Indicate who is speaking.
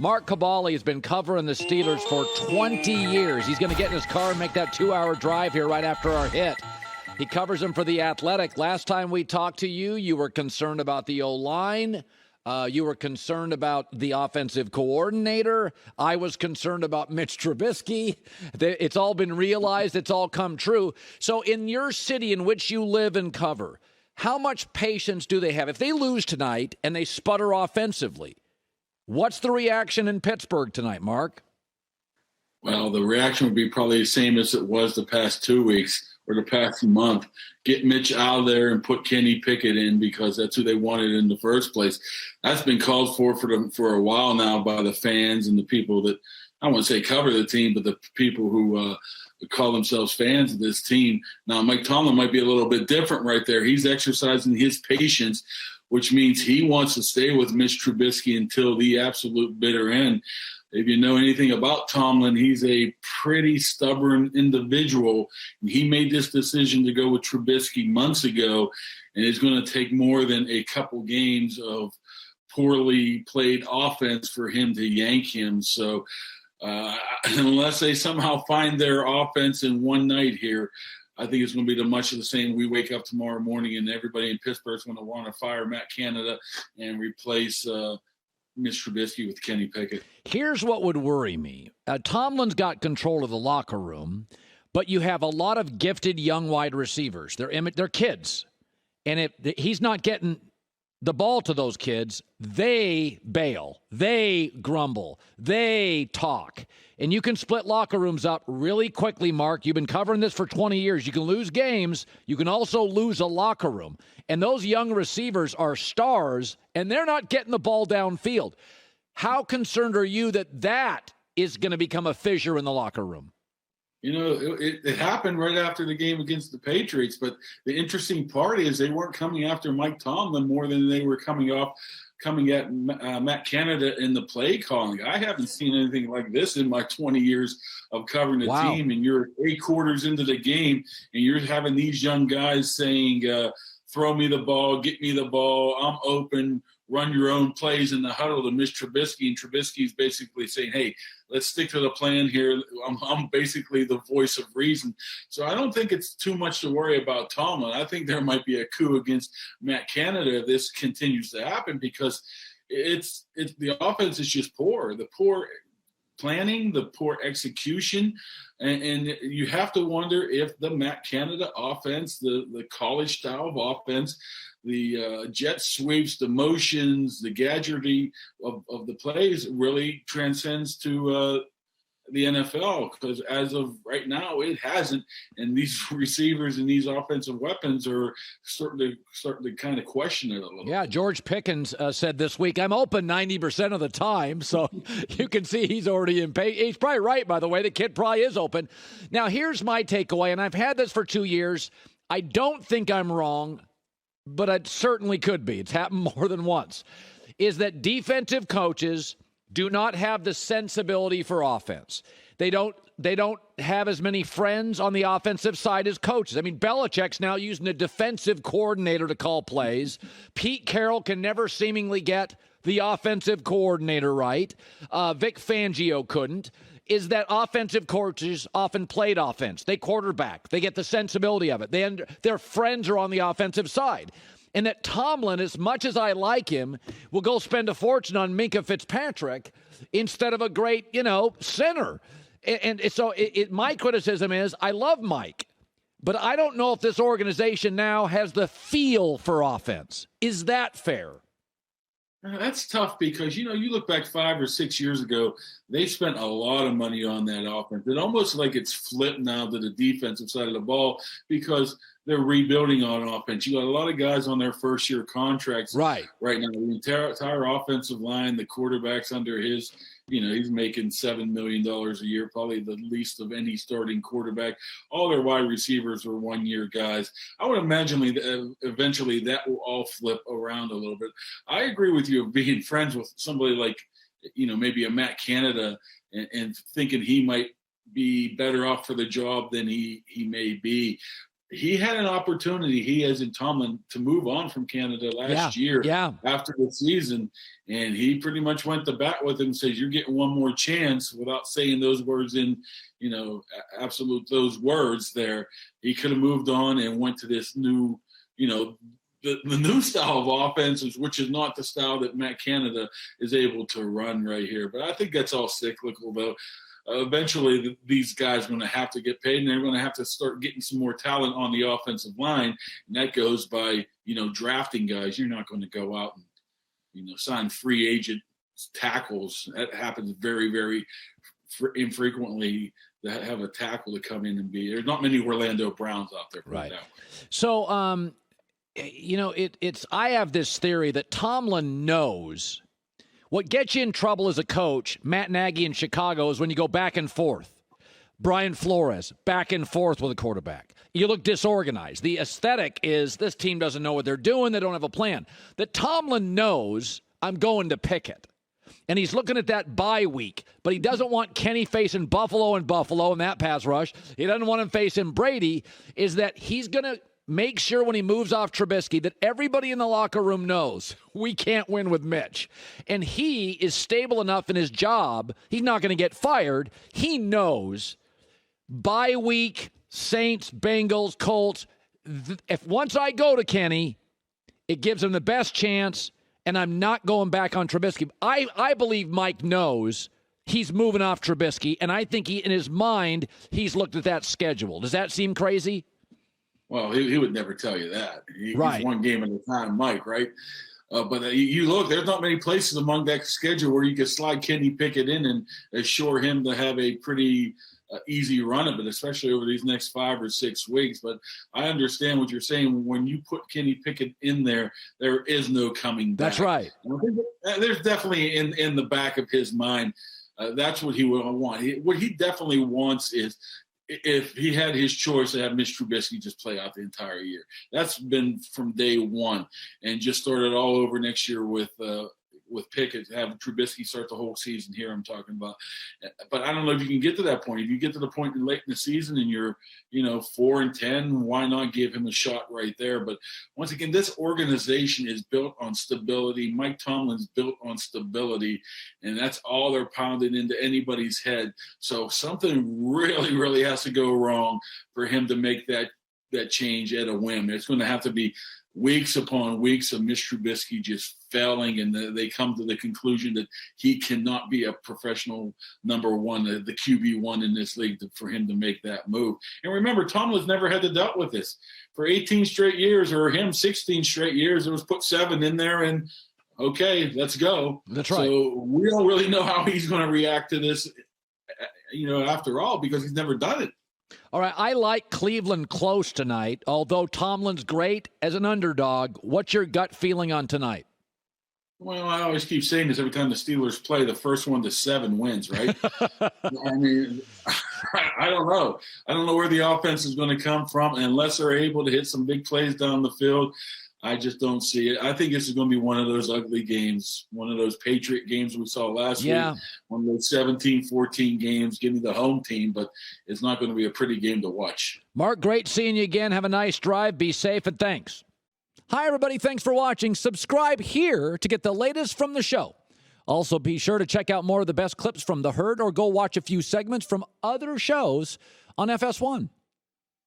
Speaker 1: Mark Kaboly has been covering the Steelers for 20 years. He's going to get in his car and make that 2-hour drive here right after our hit. He covers them for The Athletic. Last time we talked to you, you were concerned about the O-line. You were concerned about the offensive coordinator. I was concerned about Mitch Trubisky. It's all been realized. It's all come true. So in your city in which you live and cover, how much patience do they have? If they lose tonight and they sputter offensively, what's the reaction in Pittsburgh tonight, Mark?
Speaker 2: Well, the reaction would be probably the same as it was the past 2 weeks or the past month. Get Mitch out of there and put Kenny Pickett in because that's who they wanted in the first place. That's been called for a while now by the fans and the people that, I won't say cover the team, but the people who call themselves fans of this team. Now, Mike Tomlin might be a little bit different right there. He's exercising his patience, which means he wants to stay with Mitch Trubisky until the absolute bitter end. If you know anything about Tomlin, he's a pretty stubborn individual. He made this decision to go with Trubisky months ago, and it's going to take more than a couple games of poorly played offense for him to yank him. So unless they somehow find their offense in one night here, I think it's going to be much of the same. We wake up tomorrow morning and everybody in Pittsburgh is going to want to fire Matt Canada and replace Mitch Trubisky with Kenny Pickett.
Speaker 1: Here's what would worry me. Tomlin's got control of the locker room, but you have a lot of gifted young wide receivers. They're kids. And if he's not getting the ball to those kids, they bail, they grumble, they talk. And you can split locker rooms up really quickly, Mark. You've been covering this for 20 years. You can lose games. You can also lose a locker room. And those young receivers are stars, and they're not getting the ball downfield. How concerned are you that is going to become a fissure in the locker room?
Speaker 2: You know, it happened right after the game against the Patriots, but the interesting part is they weren't coming after Mike Tomlin more than they were coming at Matt Canada in the play calling. I haven't seen anything like this in my 20 years of covering the team, and you're 8 quarters into the game, and you're having these young guys saying, throw me the ball, get me the ball, I'm open, run your own plays in the huddle to Mitch Trubisky, and Trubisky's basically saying, hey, let's stick to the plan here. I'm basically the voice of reason. So I don't think it's too much to worry about Tomlin. I think there might be a coup against Matt Canada if this continues to happen because it's the offense is just poor. The poor planning, the poor execution, and you have to wonder if the Matt Canada offense, the college style of offense, the jet sweeps, the motions, the gadgetry of the plays really transcends to the NFL, because as of right now, it hasn't. And these receivers and these offensive weapons are starting to kind of question it a little.
Speaker 1: Yeah, George Pickens said this week, I'm open 90% of the time. So you can see he's already impatient. He's probably right, by the way. The kid probably is open. Now, here's my takeaway, and I've had this for 2 years. I don't think I'm wrong, but it certainly could be. It's happened more than once, is that defensive coaches do not have the sensibility for offense. They don't have as many friends on the offensive side as coaches. I mean, Belichick's now using a defensive coordinator to call plays. Pete Carroll can never seemingly get the offensive coordinator right. Vic Fangio couldn't. Is that offensive coaches often played offense. They quarterback. They get the sensibility of it. Their friends are on the offensive side. And that Tomlin, as much as I like him, will go spend a fortune on Minkah Fitzpatrick instead of a great, center. And so my criticism is I love Mike, but I don't know if this organization now has the feel for offense. Is that fair?
Speaker 2: That's tough because, you look back 5 or 6 years ago, they spent a lot of money on that offense. It's almost like it's flipped now to the defensive side of the ball because they're rebuilding on offense. You got a lot of guys on their first-year contracts right now. The entire offensive line, the quarterback's under his, he's making $7 million a year, probably the least of any starting quarterback. All their wide receivers are one-year guys. I would imagine eventually that will all flip around a little bit. I agree with you of being friends with somebody like, maybe a Matt Canada and thinking he might be better off for the job than he may be. he had an opportunity, he as in Tomlin, to move on from Canada last year after the season, and he pretty much went to bat with him and says, you're getting one more chance, without saying those words in, absolute those words there. He could have moved on and went to this new, the new style of offenses, which is not the style that Matt Canada is able to run right here. But I think that's all cyclical, though. Eventually, these guys are going to have to get paid, and they're going to have to start getting some more talent on the offensive line, and that goes by, drafting guys. You're not going to go out and, sign free agent tackles. That happens very, very infrequently, to have a tackle to come in and be. There's not many Orlando Browns out there.
Speaker 1: Right. So, I have this theory that Tomlin knows what gets you in trouble as a coach, Matt Nagy in Chicago, is when you go back and forth. Brian Flores, back and forth with a quarterback. You look disorganized. The aesthetic is this team doesn't know what they're doing. They don't have a plan. That Tomlin knows I'm going to Pickett. And he's looking at that bye week, but he doesn't want Kenny facing Buffalo in that pass rush. He doesn't want him facing Brady, is that he's going to make sure when he moves off Trubisky that everybody in the locker room knows we can't win with Mitch. And he is stable enough in his job. He's not going to get fired. He knows bye week, Saints, Bengals, Colts. If once I go to Kenny, it gives him the best chance, and I'm not going back on Trubisky. I believe Mike knows he's moving off Trubisky, and I think in his mind, he's looked at that schedule. Does that seem crazy?
Speaker 2: Well, he would never tell you that. He's one game at a time, Mike, right? But you look, there's not many places among that schedule where you can slide Kenny Pickett in and assure him to have a pretty easy run of it, especially over these next 5 or 6 weeks. But I understand what you're saying. When you put Kenny Pickett in there, there is no coming back.
Speaker 1: That's right.
Speaker 2: There's definitely in the back of his mind, that's what he would want. What he definitely wants is, if he had his choice, to have Mitch Trubisky just play out the entire year. That's been from day one, and just started all over next year with Pickett, have Trubisky start the whole season here. I'm talking about, but I don't know if you can get to that point. If you get to the point late in the season and you're, 4-10, why not give him a shot right there? But once again, this organization is built on stability. Mike Tomlin's built on stability, and that's all they're pounding into anybody's head. So something really, really has to go wrong for him to make that change at a whim. It's going to have to be weeks upon weeks of Mitch Trubisky just failing, and they come to the conclusion that he cannot be a professional number one, the QB1 in this league, for him to make that move. And remember, Tomlin's never had to dealt with this. For 18 straight years, or him 16 straight years, it was put 7 in there, and okay, let's go.
Speaker 1: That's right.
Speaker 2: So we don't really know how he's going to react to this, after all, because he's never done it.
Speaker 1: All right, I like Cleveland close tonight, although Tomlin's great as an underdog. What's your gut feeling on tonight?
Speaker 2: Well, I always keep saying this every time the Steelers play, the first 1 to 7 wins, right? I mean, I don't know. I don't know where the offense is going to come from unless they're able to hit some big plays down the field. I just don't see it. I think this is going to be one of those ugly games, one of those Patriot games we saw last week, one of those 17-14 games. Give me the home team, but it's not going to be a pretty game to watch.
Speaker 1: Mark, great seeing you again. Have a nice drive. Be safe, and thanks. Hi, everybody. Thanks for watching. Subscribe here to get the latest from the show. Also, be sure to check out more of the best clips from The Herd, or go watch a few segments from other shows on FS1.